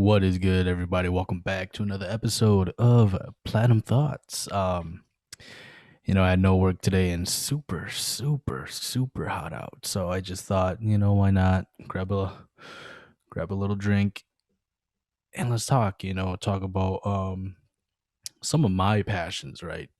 What is good, everybody? Welcome back to another episode of Platinum Thoughts. I had no work today and super hot out. So I just thought, why not grab a little drink and let's talk, talk about some of my passions, right?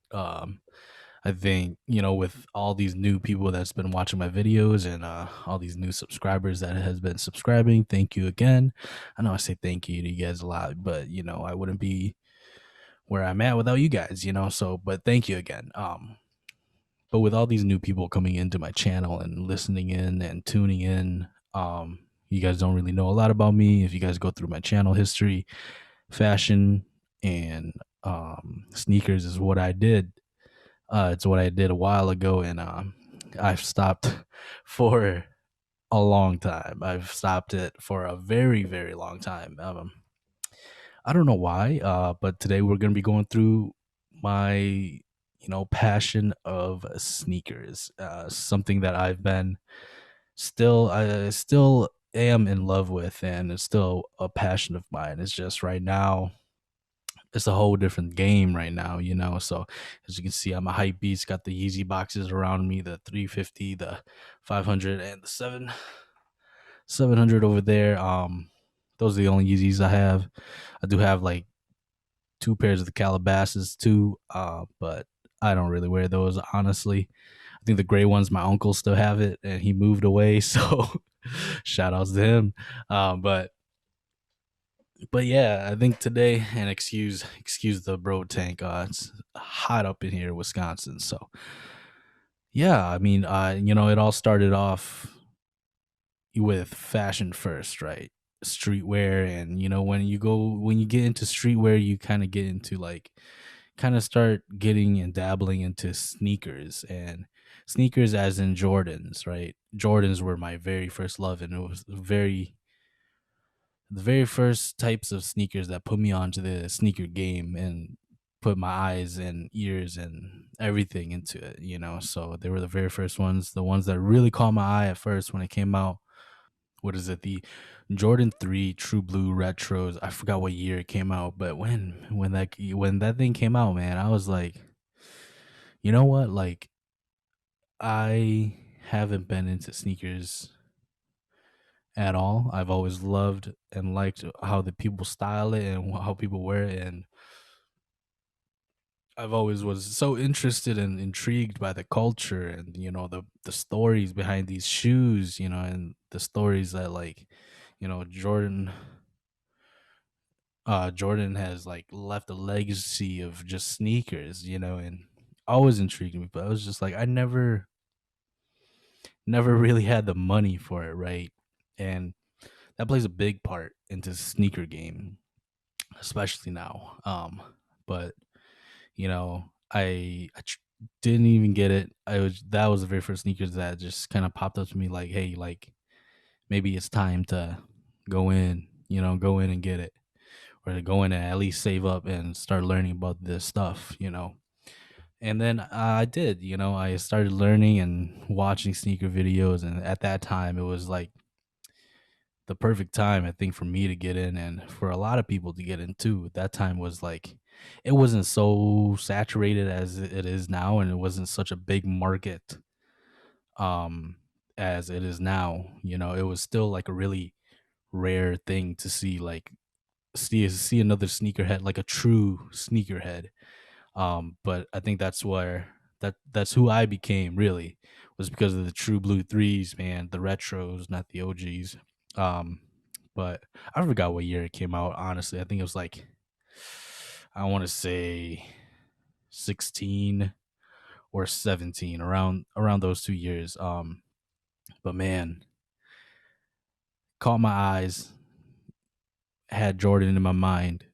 I think, with all these new people that's been watching my videos and all these new subscribers that has been subscribing, thank you again. I know I say thank you to you guys a lot, but I wouldn't be where I'm at without you guys, so but thank you again. But with all these new people coming into my channel and listening in and tuning in, you guys don't really know a lot about me. If you guys go through my channel history, fashion and sneakers is what I did. It's what I did a while ago, and I've stopped for a long time. I've stopped it for a very, very long time. I don't know why, but today we're going to be going through my, passion of sneakers. Something that I've been I still am in love with, and it's still a passion of mine. It's just right now it's a whole different game right now, So as you can see, I'm a hype beast. Got the Yeezy boxes around me, the 350, the 500, and the 700 over there. Those are the only Yeezys I have. I do have like two pairs of the Calabasas too, but I don't really wear those honestly. I think the gray ones, my uncle still have it, and he moved away, so shout outs to him. But yeah, I think today, and excuse the bro tank. It's hot up in here, Wisconsin. So yeah, I mean, it all started off with fashion first, right? Streetwear, and when you get into streetwear, you kind of get into like kind of start getting and dabbling into sneakers, and sneakers as in Jordans, right? Jordans were my very first love, and it was the very first types of sneakers that put me onto the sneaker game and put my eyes and ears and everything into it, So they were the very first ones, the ones that really caught my eye at first when it came out. What is it? The Jordan 3 True Blue Retros. I forgot what year it came out, but when that thing came out, man, I was like, you know what? Like, I haven't been into sneakers at all. I've always loved and liked how the people style it and how people wear it, and I've always was so interested and intrigued by the culture and the stories behind these shoes, and the stories that like Jordan has like left a legacy of just sneakers, and always intrigued me. But I was just like, I never really had the money for it, right? And that plays a big part into sneaker game, especially now. But didn't even get it. That was the very first sneakers that just kind of popped up to me, like, hey, like maybe it's time to go in and get it, or to go in and at least save up and start learning about this stuff. And then I did, I started learning and watching sneaker videos, and at that time it was like the perfect time, I think, for me to get in and for a lot of people to get in too. That time was like, it wasn't so saturated as it is now, and it wasn't such a big market um as it is now. It was still like a really rare thing to see, like see another sneakerhead, like a true sneakerhead. But I think that's who I became, really, was because of the true blue threes, man, the retros, not the OGs. Um, but I forgot what year it came out, honestly. I think it was like, I want to say 16 or 17, around those 2 years. But man, caught my eyes, had Jordan in my mind.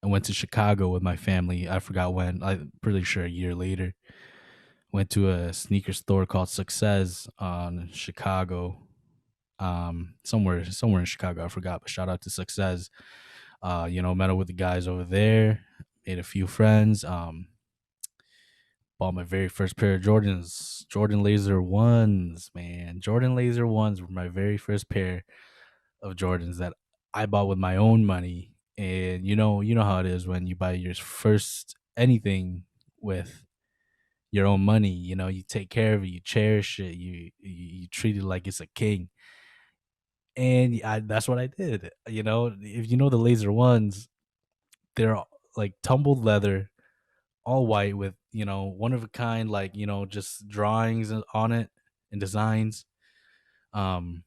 I went to Chicago with my family. I forgot when. I'm pretty sure a year later. Went to a sneaker store called Success on Chicago. Somewhere in Chicago. I forgot, but shout out to Success. Met up with the guys over there, made a few friends. Bought my very first pair of Jordans, Jordan Laser ones, man. Jordan Laser ones were my very first pair of Jordans that I bought with my own money. And you know how it is when you buy your first anything with your own money. You take care of it, you cherish it, you treat it like it's a king. And that's what I did. If you know the laser ones, they're like tumbled leather, all white with one of a kind, like just drawings on it and designs. Um,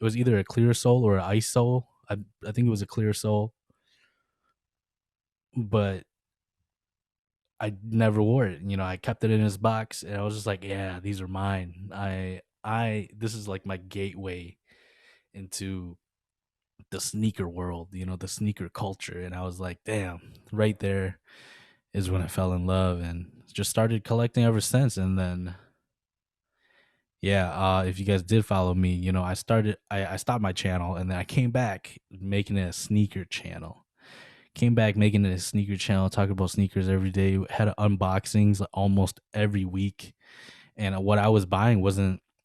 it was either a clear sole or an ice sole. I think it was a clear sole, but I never wore it. I kept it in his box, and I was just like, yeah, these are mine. This is like my gateway into the sneaker world, the sneaker culture. And I was like, damn, right there is when I fell in love and just started collecting ever since. And then, yeah, if you guys did follow me, I stopped my channel and then I came back making it a sneaker channel. Came back making it a sneaker channel, talking about sneakers every day. Had unboxings almost every week, and what I was buying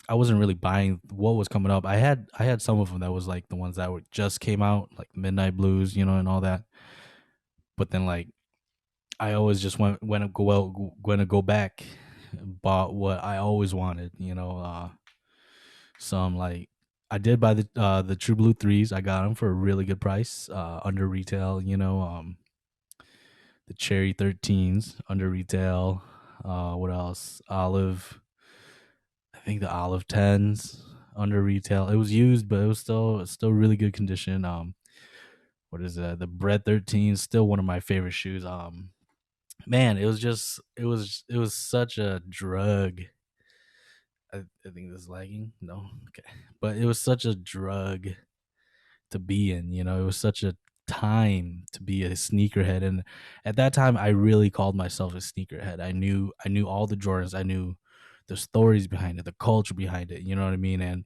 I wasn't really buying what was coming up. I had some of them that was like the ones that were just came out, like Midnight Blues, and all that. But then like I always just going to go back, bought what I always wanted, some like I did buy the True Blue threes. I got them for a really good price, under retail. The Cherry 13s under retail. What else? I think the Olive 10s under retail. It was used, but it was still really good condition. What is that? The Bread 13, still one of my favorite shoes. Man, it was such a drug. I think this is lagging. No, okay, but it was such a drug to be in. It was such a time to be a sneakerhead, and at that time, I really called myself a sneakerhead. I knew all the Jordans. I knew the stories behind it, the culture behind it. You know what I mean? And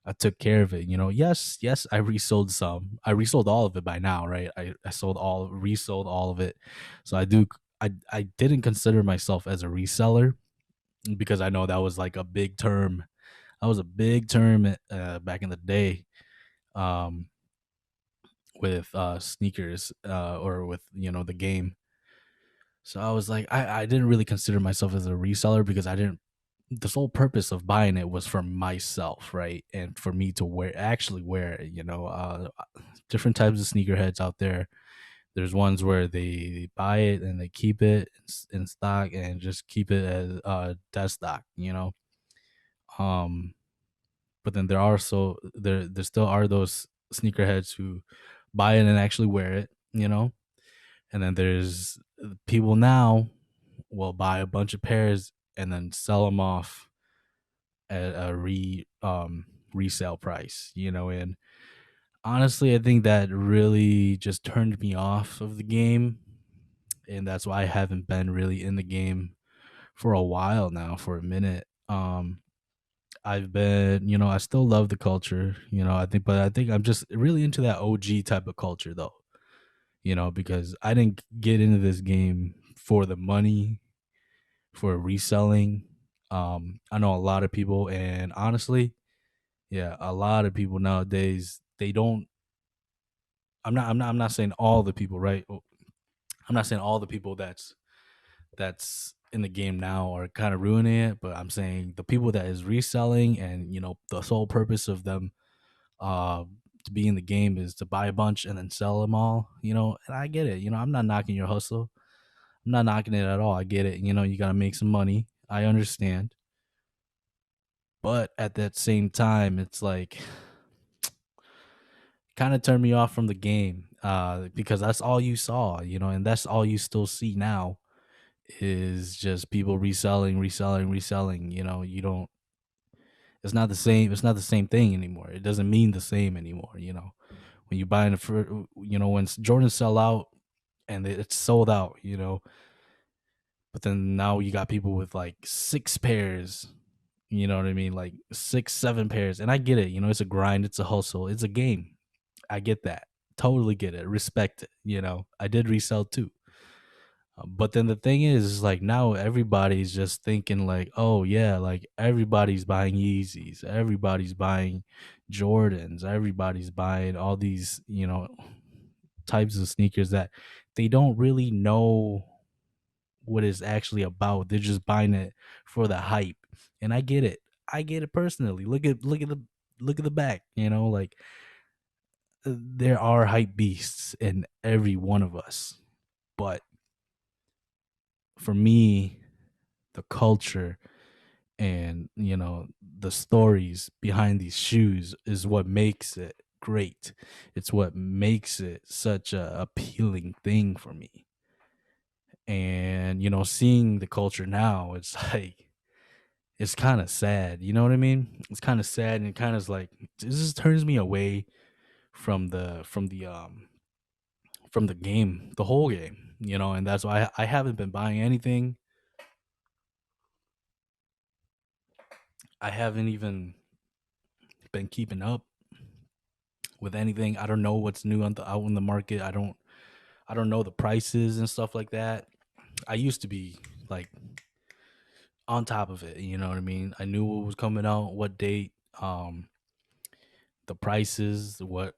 I took care of it. Yes, yes, I resold some. I resold all of it by now, right? I resold all of it. So I do. I didn't consider myself as a reseller because I know that was like a big term. That was a big term back in the day. Um, with sneakers, or with the game. So I was like, I didn't really consider myself as a reseller because I didn't. The sole purpose of buying it was for myself, right, and for me to actually wear it. Different types of sneakerheads out there. There's ones where they buy it and they keep it in stock and just keep it as dead stock. Um, but then there still are those sneakerheads who buy it and actually wear it. And then there's people now will buy a bunch of pairs and then sell them off at a resale price. And honestly, I think that really just turned me off of the game, and that's why I haven't been really in the game for a while now, for a minute. I've been, I still love the culture, but I think I'm just really into that OG type of culture though, because I didn't get into this game for the money, for reselling. I know a lot of people, and honestly, yeah, a lot of people nowadays, they don't. I'm not saying all the people, right? I'm not saying all the people that's in the game now are kind of ruining it, but I'm saying the people that is reselling, and the sole purpose of them uh to be in the game is to buy a bunch and then sell them all. And I get it. I'm not knocking your hustle. I'm not knocking it at all. I get it. You got to make some money. I understand. But at that same time, it's like kind of turned me off from the game, because that's all you saw, and that's all you still see now is just people reselling, reselling, reselling. You don't. It's not the same. It's not the same thing anymore. It doesn't mean the same anymore. When you buy when Jordans sell out and it's sold out. But then now you got people with like six pairs. You know what I mean? Like 6, 7 pairs. And I get it. It's a grind. It's a hustle. It's a game. I get that. Totally get it. Respect it. I did resell too. But then the thing is like now everybody's just thinking like, oh yeah, like everybody's buying Yeezys, everybody's buying Jordans, everybody's buying all these, types of sneakers that they don't really know what it's actually about. They're just buying it for the hype. And I get it. I get it personally. Look at the back, like there are hype beasts in every one of us. But for me, the culture and the stories behind these shoes is what makes it great. It's what makes it such a appealing thing for me. And seeing the culture now, it's like it's kind of sad. You know what I mean? It's kind of sad, and it kind of like this just turns me away from the game, the whole game. And that's why I haven't been buying anything. I haven't even been keeping up with anything. I don't know what's new out in the market. I don't know the prices and stuff like that. I used to be like on top of it, you know what I mean? I knew what was coming out, what date, the prices, what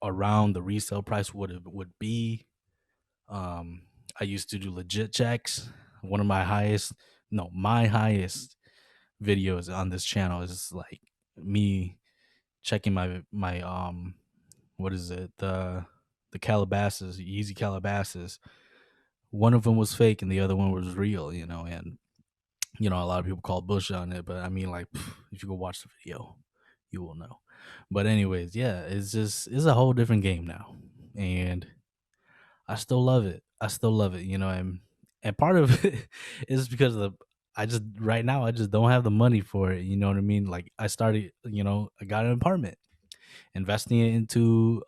around the resale price would be. Um I used to do legit checks. One of my highest videos on this channel is like me checking my what is it? The Calabasas, Yeezy Calabasas. One of them was fake and the other one was real, and a lot of people call bullshit on it, but I mean, like, if you go watch the video, you will know. But anyways, yeah, it's a whole different game now, and I still love it. I still love it, and part of it is because of the. I just right now I just don't have the money for it. You know what I mean? Like I got an apartment, investing it into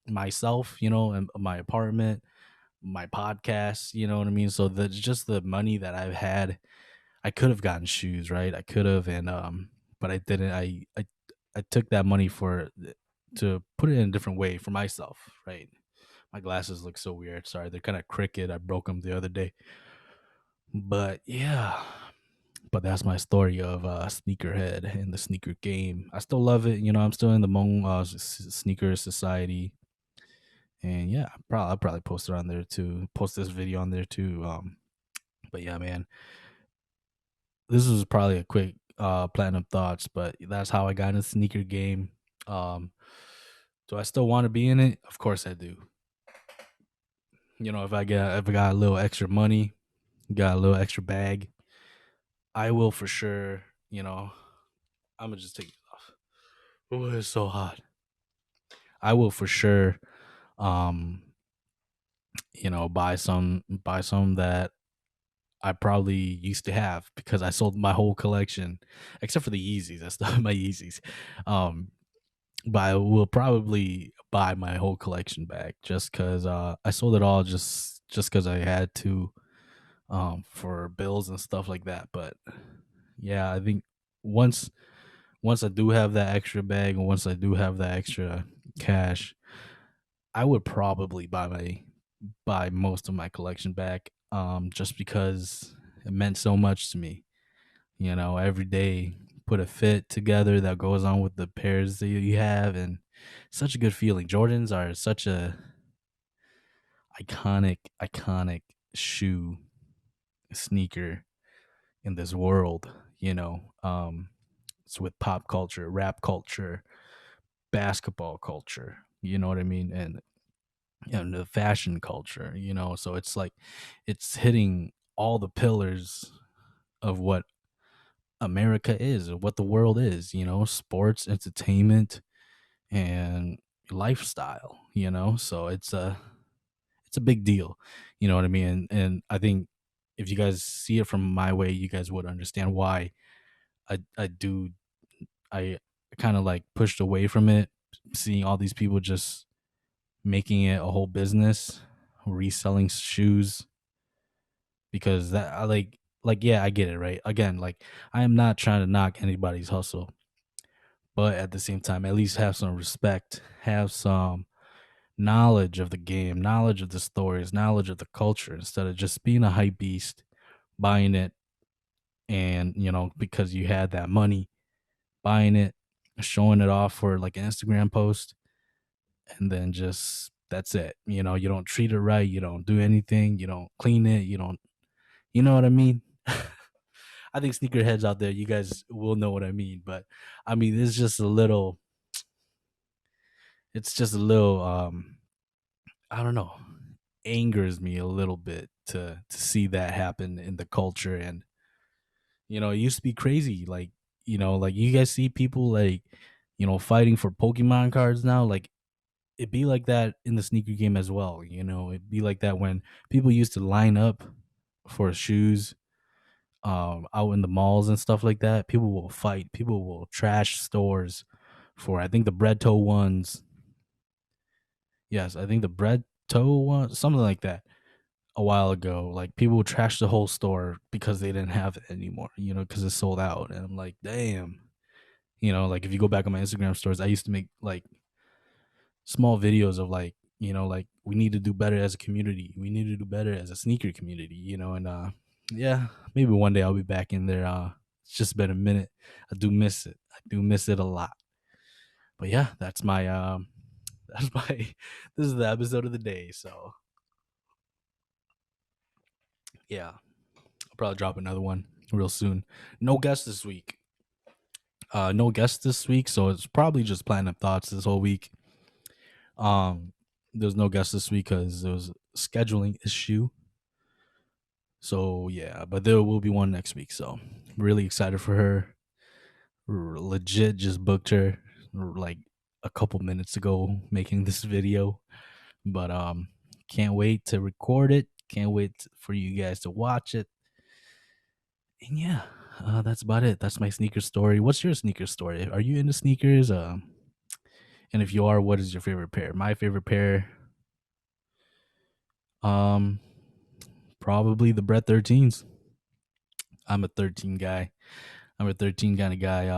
myself, and my apartment, my podcast. You know what I mean? So that's just the money that I've had. I could have gotten shoes, right? I could have, and but I didn't. I took that money to put it in a different way for myself, right? My glasses look so weird. Sorry, they're kind of crooked. I broke them the other day. But yeah, but that's my story of sneakerhead and the sneaker game. I still love it. I'm still in the Hmong sneaker society, and yeah, I'll probably post it on there too. Post this video on there too. But yeah, man, this was probably a quick platinum thoughts, but that's how I got in the sneaker game. Um, do I still want to be in it? Of course I do. If I got a little extra money, got a little extra bag, I will for sure. I'm gonna just take it off. Oh, it's so hot. I will for sure. Um, buy some that I probably used to have because I sold my whole collection, except for the Yeezys. I still have my Yeezys. Um, but I will probably buy my whole collection back just because I sold it all just because I had to for bills and stuff like that. But yeah, I think once once I do have that extra bag and once I do have that extra cash, I would probably buy most of my collection back just because it meant so much to me. Every day put a fit together that goes on with the pairs that you have, and such a good feeling. Jordans are such a iconic shoe sneaker in this world. It's with pop culture, rap culture, basketball culture. You know what I mean? And the fashion culture. So it's like it's hitting all the pillars of what America is, or what the world is. Sports, entertainment, and lifestyle. So it's a big deal. You know what I mean? And I think if you guys see it from my way, you guys would understand why I kind of like pushed away from it, seeing all these people just making it a whole business, reselling shoes, because that I like yeah, I get it, right? Again, like I am not trying to knock anybody's hustle, but at the same time, at least have some respect, have some knowledge of the game, knowledge of the stories, knowledge of the culture, instead of just being a hype beast, buying it, and because you had that money, buying it, showing it off for like an Instagram post, and then just that's it. You don't treat it right, you don't do anything, you don't clean it, you know what I mean? I think sneakerheads out there, you guys will know what I mean, but I mean it's just a little I don't know, angers me a little bit to see that happen in the culture. And it used to be crazy, like like you guys see people like fighting for Pokemon cards now. Like it'd be like that in the sneaker game as well. It'd be like that when people used to line up for shoes out in the malls and stuff like that. People will fight, people will trash stores for, I think, the bread toe ones. Yes, I think the bread toe one, something like that, a while ago. Like people would trash the whole store because they didn't have it anymore, because it's sold out. And I'm like, damn. Like if you go back on my Instagram stories, I used to make like small videos of like, like we need to do better as a community. We need to do better as a sneaker community, and yeah, maybe one day I'll be back in there. It's just been a minute. I do miss it. I do miss it a lot. But yeah, that's my that's my this is the episode of the day. So yeah, I'll probably drop another one real soon. No guest this week. No guest this week, so it's probably just Platinum Thoughts this whole week. There's no guest this week because there was a scheduling issue. So yeah, but there will be one next week. So really excited for her. Legit just booked her like a couple minutes ago making this video. But can't wait to record it. Can't wait for you guys to watch it. And yeah, that's about it. That's my sneaker story. What's your sneaker story? Are you into sneakers? And if you are, what is your favorite pair? My favorite pair, um, probably the Brett 13s. I'm a 13 guy. I'm a 13 kind of guy.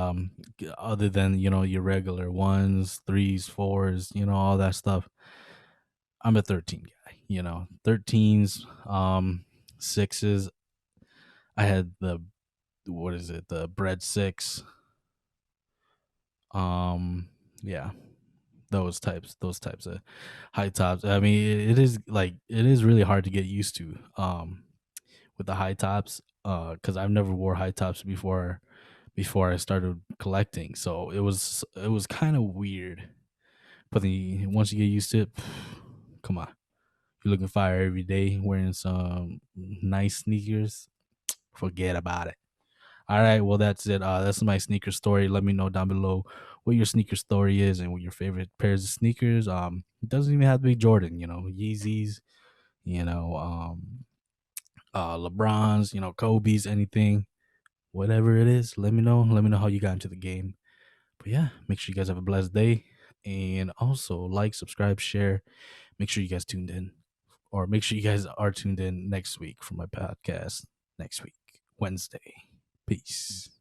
Other than your regular ones, threes, fours, all that stuff. I'm a 13 guy. 13s, sixes. I had the what is it? The Bread 6. Um, yeah, those types of high tops. I mean, it is really hard to get used to with the high tops because I've never wore high tops before I started collecting. So it was kind of weird. But then once you get used to it, come on, you're looking fire every day wearing some nice sneakers. Forget about it. All right, well that's it. That's my sneaker story. Let me know down below what your sneaker story is and what your favorite pairs of sneakers. It doesn't even have to be Jordan. Yeezys. You know, LeBrons. Kobe's. Anything, whatever it is. Let me know. Let me know how you got into the game. But yeah, make sure you guys have a blessed day, and also like, subscribe, share. Make sure you guys tuned in, or make sure you guys are tuned in next week for my podcast next week, Wednesday. Peace.